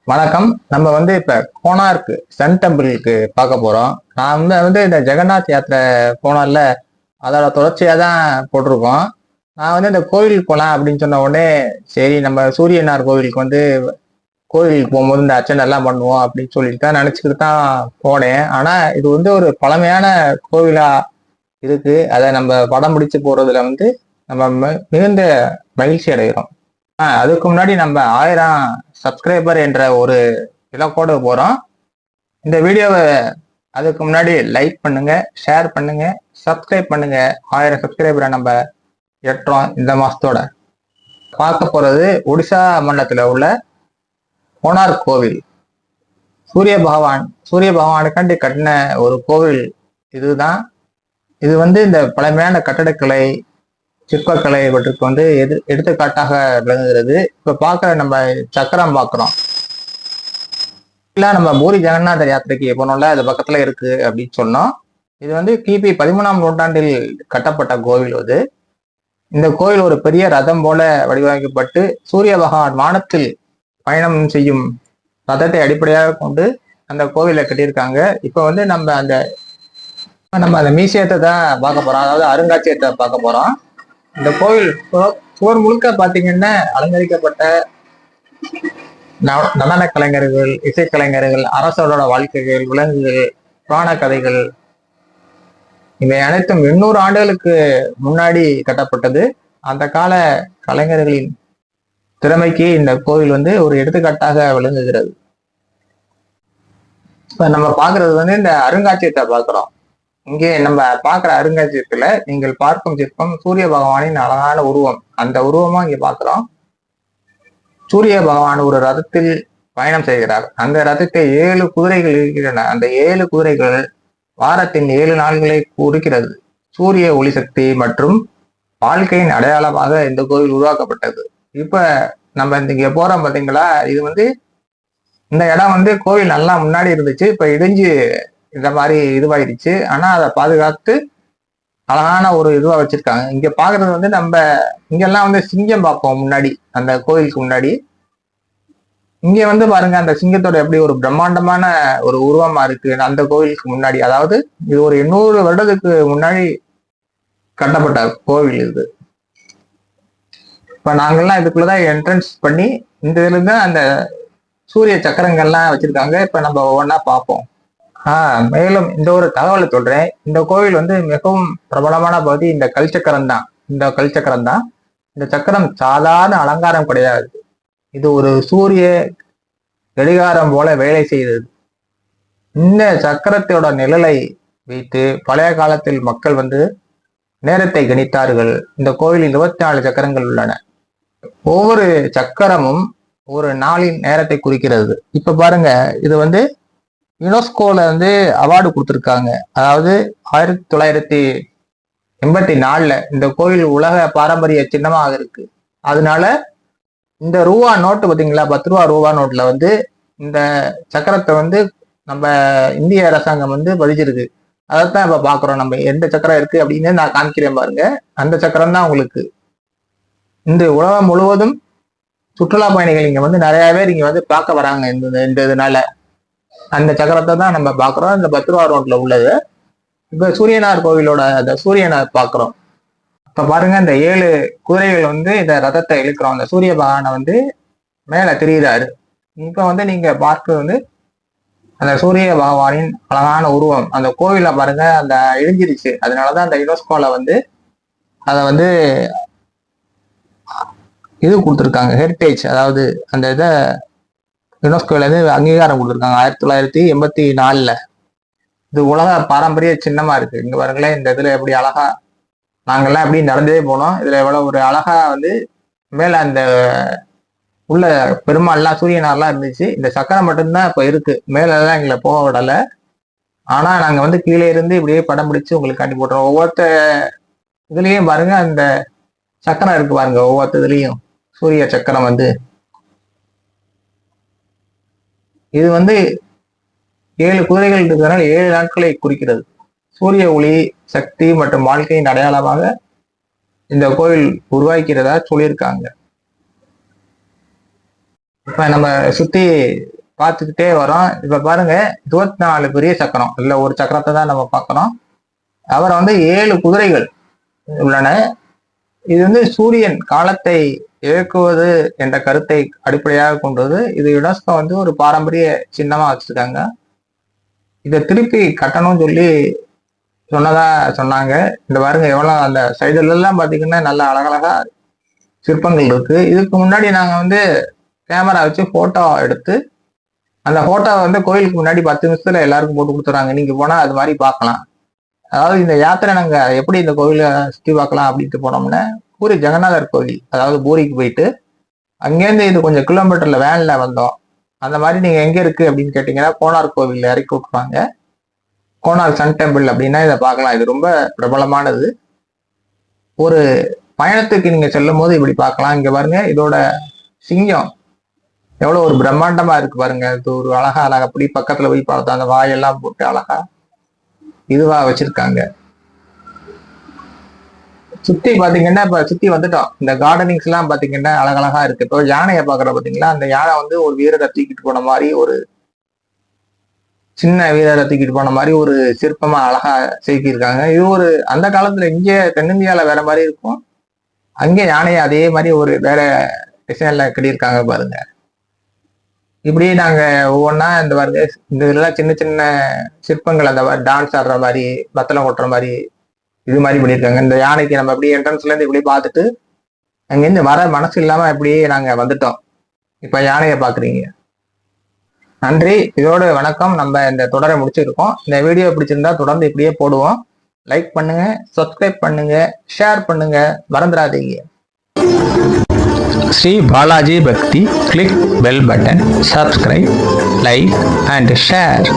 வணக்கம். நம்ம இப்ப கோனார்க் சன் டெம்பிளுக்கு பார்க்க போறோம். நான் இந்த ஜெகநாத் யாத்திரை போனோம்ல, அதோட தொடர்ச்சியா தான் போட்டிருக்கோம். நான் இந்த கோவிலுக்கு போலாம் அப்படின்னு சொன்ன உடனே, சரி நம்ம சூரியனார் கோவிலுக்கு கோவிலுக்கு போகும்போது இந்த அர்ச்சனை எல்லாம் பண்ணுவோம் அப்படின்னு சொல்லிட்டு தான் நினைச்சுக்கிட்டு தான் போனேன். ஆனா இது ஒரு பழமையான கோவிலா இருக்கு. அதை நம்ம படம் பிடிச்சு போறதுல நம்ம மிகுந்த மகிழ்ச்சி அடைகிறோம். அதுக்கு முன்னாடி நம்ம 1000 சப்ஸ்கிரைபர் என்ற ஒரு இலக்கோடு போறோம். இந்த வீடியோவை அதுக்கு முன்னாடி லைக் பண்ணுங்க, ஷேர் பண்ணுங்க, சப்ஸ்கிரைப் பண்ணுங்க. 1000 சப்ஸ்கிரைபரை நம்ம எட்டுறோம் இந்த மாசத்தோட. பார்க்க போறது ஒடிசா மாநிலத்தில் உள்ள கோனார்க் கோவில். சூரிய பகவானுக்காண்டி கட்டின ஒரு கோவில் இதுதான். இது இந்த பழமையான கட்டடக்கலை, சிற்பக்கலை இவற்றுக்கு எடுத்துக்காட்டாக விளங்குகிறது. இப்ப பார்க்குற நம்ம சக்கரம் பார்க்குறோம். இல்லை நம்ம பூரி ஜெகநாதர் யாத்திரைக்கு போனோம்ல, அது பக்கத்துல இருக்கு அப்படின்னு சொன்னோம். இது கிபி 13ஆம் நூற்றாண்டில் கட்டப்பட்ட கோவில். இந்த கோவில் ஒரு பெரிய ரதம் போல வடிவமைக்கப்பட்டு சூரிய பகவான் வானத்தில் பயணம் செய்யும் ரதத்தை அடிப்படையாக கொண்டு அந்த கோவிலை கட்டியிருக்காங்க. இப்போ நம்ம அந்த மியூசியத்தை தான் பார்க்க போறோம், அதாவது அருங்காட்சியகத்தை பார்க்க போறோம். இந்த கோவில் சுவர் முழுக்க பாத்தீங்கன்னா அலங்கரிக்கப்பட்ட நடன கலைஞர்கள், இசைக்கலைஞர்கள், அரசரோட வாழ்க்கைகள், விலங்குகள், புராண கதைகள், இவை அனைத்தும் 800 ஆண்டுகளுக்கு முன்னாடி கட்டப்பட்டது. அந்த கால கலைஞர்களின் திறமைக்கு இந்த கோவில் ஒரு எடுத்துக்காட்டாக விளங்குகிறது. இப்ப நம்ம பாக்குறது இந்த அருங்காட்சியகத்தை பார்க்கிறோம். இங்கே நம்ம பார்க்குற அருங்காட்சியகத்துல நீங்கள் பார்க்கும் சிற்பம் சூரிய பகவானின் அழகான உருவம். அந்த உருவமா இங்க பார்க்கிறோம். சூரிய பகவான் ஒரு ரதத்தில் பயணம் செய்கிறார். அந்த ரதத்தை 7 குதிரைகள் இருக்கின்றன. அந்த 7 குதிரைகள் வாரத்தின் 7 நாள்களை குறிக்கிறது. சூரிய ஒளி சக்தி மற்றும் வாழ்க்கையின் அடையாளமாக இந்த கோவில் உருவாக்கப்பட்டது. இப்ப நம்ம இங்க போறோம் பாத்தீங்களா, இது இந்த இடம் கோவில் நல்லா முன்னாடி இருந்துச்சு. இப்ப இடிஞ்சு இந்த மாதிரி இதுவாயிடுச்சு. ஆனா அதை பாதுகாத்து அழகான ஒரு இதுவா வச்சிருக்காங்க. இங்க பாக்குறது நம்ம இங்கெல்லாம் சிங்கம் பார்ப்போம் முன்னாடி, அந்த கோவிலுக்கு முன்னாடி. இங்க பாருங்க, அந்த சிங்கத்தோட எப்படி ஒரு பிரம்மாண்டமான ஒரு உருவமா இருக்கு அந்த கோவிலுக்கு முன்னாடி. அதாவது இது ஒரு 800 வருடத்துக்கு முன்னாடி கட்டப்பட்ட கோவில் இது. இப்ப நாங்கெல்லாம் இதுக்குள்ளதான் என்ட்ரன்ஸ் பண்ணி இந்த இதுல இருந்து அந்த சூரிய சக்கரங்கள்லாம் வச்சிருக்காங்க. இப்ப நம்ம ஒவ்வொன்றா பார்ப்போம். மேலும் இந்த ஒரு தகவலை சொல்றேன். இந்த கோவில் மிகவும் பிரபலமான பகுதி இந்த கல்சக்கரம் தான். இந்த சக்கரம் சாதாரண அலங்காரம் கிடையாது. இது ஒரு சூரிய கடிகாரம் போல வேலை செய்தது. இந்த சக்கரத்தோட நிழலை வைத்து பழைய காலத்தில் மக்கள் நேரத்தை கணித்தார்கள். இந்த கோவிலில் 24 சக்கரங்கள் உள்ளன. ஒவ்வொரு சக்கரமும் ஒரு நாளின் நேரத்தை குறிக்கிறது. இப்ப பாருங்க, இது யுனெஸ்கோல அவார்டு கொடுத்துருக்காங்க. அதாவது 1984 இந்த கோவில் உலக பாரம்பரிய சின்னமாக இருக்கு. அதனால இந்த ரூபா நோட்டு பார்த்தீங்களா, 10 ரூபா ரூபா நோட்டுல இந்த சக்கரத்தை நம்ம இந்திய அரசாங்கம் பதிச்சிருக்கு. அதைத்தான் இப்ப பாக்குறோம். நம்ம எந்த சக்கரம் இருக்கு அப்படின்னு நான் காமிக்கிறேன் பாருங்க. அந்த சக்கரம் தான் உங்களுக்கு. இந்த உலகம் முழுவதும் சுற்றுலா பயணிகள் இங்க நிறைய பேர் இங்க பார்க்க வராங்க. இந்த இதனால அந்த சக்கரத்தை தான் நம்ம பாக்குறோம். இந்த 10 ரூபா நோட்ல உள்ளது. இப்ப சூரியனார் கோவிலோட அந்த சூரியனார் பாக்குறோம். இப்ப பாருங்க, இந்த 7 குதிரைகள் இந்த ரதத்தை இழுக்கிறோம். அந்த சூரிய பகவானை மேல தெரியுறாரு. இப்ப நீங்க பார்க்கிறது அந்த சூரிய பகவானின் அழகான உருவம். அந்த கோவில பாருங்க, அந்த இழிஞ்சிருச்சு. அதனாலதான் அந்த யுனெஸ்கோல அதை இது கொடுத்துருக்காங்க, ஹெரிட்டேஜ். அதாவது அந்த இதை யுனெஸ்கோல அங்கீகாரம் கொடுத்துருக்காங்க 1984. இது உலக பாரம்பரிய சின்னமா இருக்கு. இங்க பாருங்களேன், இந்த இதுல எப்படி அழகா நாங்கெல்லாம் எப்படி நடந்தே போனோம். இதுல எவ்வளவு ஒரு அழகா மேல அந்த உள்ள பெருமாள்லாம் சூரியனார்லாம் இருந்துச்சு. இந்த சக்கரம் மட்டும்தான் இப்ப இருக்கு. மேல எல்லாம் எங்களை போக விடல. ஆனா நாங்க கீழே இருந்து இப்படியே படம் பிடிச்சு உங்களுக்கு காட்டி போட்டுறோம். ஒவ்வொருத்த இதுலயும் பாருங்க, அந்த சக்கரம் இருக்கு பாருங்க. ஒவ்வொருத்த இதுலயும் சூரிய சக்கரம் இது 7 குதிரைகள் இருக்கிறதுனால 7 நாட்களை குறிக்கிறது. சூரிய ஒளி சக்தி மற்றும் வாழ்க்கையின் அடையாளமாக இந்த கோவில் உருவாக்கிறதா சொல்லியிருக்காங்க. இப்ப நம்ம சுத்தி பார்த்துக்கிட்டே வரோம். இப்ப பாருங்க 24 பெரிய சக்கரம், இல்ல ஒரு சக்கரத்தை தான் நம்ம பார்க்கிறோம். அவர் 7 குதிரைகள் உள்ளன. இது சூரியன் காலத்தை இயக்குவது என்ற கருத்தை அடிப்படையாக கொண்டது. இது யுனெஸ்கோ ஒரு பாரம்பரிய சின்னமா வச்சிருக்காங்க. இதை திருப்பி கட்டணும்னு சொல்லி சொன்னதா சொன்னாங்க. இந்த பாருங்க எவ்வளவு அந்த சைடுல எல்லாம் பாத்தீங்கன்னா நல்ல அழகழகா சிற்பங்கள் இருக்கு. இதுக்கு முன்னாடி நாங்க கேமரா வச்சு போட்டோ எடுத்து அந்த போட்டோ கோயிலுக்கு முன்னாடி 10 நிமிஷத்துல எல்லாருக்கும் போட்டு கொடுத்துறாங்க. நீங்க போனா அது மாதிரி பார்க்கலாம். அதாவது இந்த யாத்திரை நாங்க எப்படி இந்த கோயிலை சுற்றி பார்க்கலாம் அப்படின்ட்டு போனோம்னா, பூரி ஜெகநாதர் கோவில், அதாவது பூரிக்கு போயிட்டு அங்கேருந்து இது கொஞ்சம் கிலோமீட்டர்ல வேன்ல வந்தோம். அந்த மாதிரி நீங்க எங்க இருக்கு அப்படின்னு கேட்டீங்கன்னா கோனார் கோவில் இறக்கி விட்டுருவாங்க. கோனார் சன் டெம்பிள் அப்படின்னா இதை பார்க்கலாம். இது ரொம்ப பிரபலமானது. ஒரு பயணத்துக்கு நீங்க செல்லும் போது இப்படி பார்க்கலாம். இங்க பாருங்க, இதோட சிங்கம் எவ்வளவு ஒரு பிரம்மாண்டமா இருக்கு பாருங்க. இது ஒரு அழகா அப்படி பக்கத்துல போய் பார்த்தா அந்த வாயெல்லாம் போட்டு அழகா இதுவா வச்சிருக்காங்க. சுத்தி பாத்தீங்கன்னா இப்ப சுத்தி வந்துட்டோம். இந்த கார்டனிங்ஸ் எல்லாம் பாத்தீங்கன்னா அழகழகா இருக்கு. இப்போ யானையை பாக்குற பாத்தீங்களா, அந்த யானை ஒரு வீரரை தூக்கிட்டு போன மாதிரி, ஒரு சின்ன வீரரை தூக்கிட்டு போன மாதிரி ஒரு சிற்பமா அழகா செதுக்கியிருக்காங்க. இது அந்த காலத்துல இங்கே தென்னிந்தியால வேற மாதிரி இருக்கும். அங்கே யானையை அதே மாதிரி ஒரு வேற டிசைன்ல கட்டியிருக்காங்க பாருங்க. இப்படி நாங்க ஒவ்வொன்னா இந்த பாருங்க, இந்த இதெல்லாம் சின்ன சின்ன சிற்பங்கள், அந்த மாதிரி டான்ஸ் ஆடுற மாதிரி, பத்தலம் கொட்டுற மாதிரி, இது மாதிரி பண்ணியிருக்காங்க. இந்த யானைக்கு நம்ம அப்படியே என்ட்ரன்ஸ்ல இருந்து இப்படி பார்த்துட்டு அங்கேருந்து வர மனசு இல்லாம இப்படியே நாங்க வந்துட்டோம். இப்ப யானையை பாக்குறீங்க. நன்றி, இதோட வணக்கம். நம்ம இந்த தொடரை முடிச்சிருக்கோம். இந்த வீடியோ பிடிச்சிருந்தா தொடர்ந்து இப்படியே போடுவோம். லைக் பண்ணுங்க, சப்ஸ்கிரைப் பண்ணுங்க, ஷேர் பண்ணுங்க, மறந்துடாதீங்க. Sri Balaji Bhakti, click bell button, subscribe, like and share.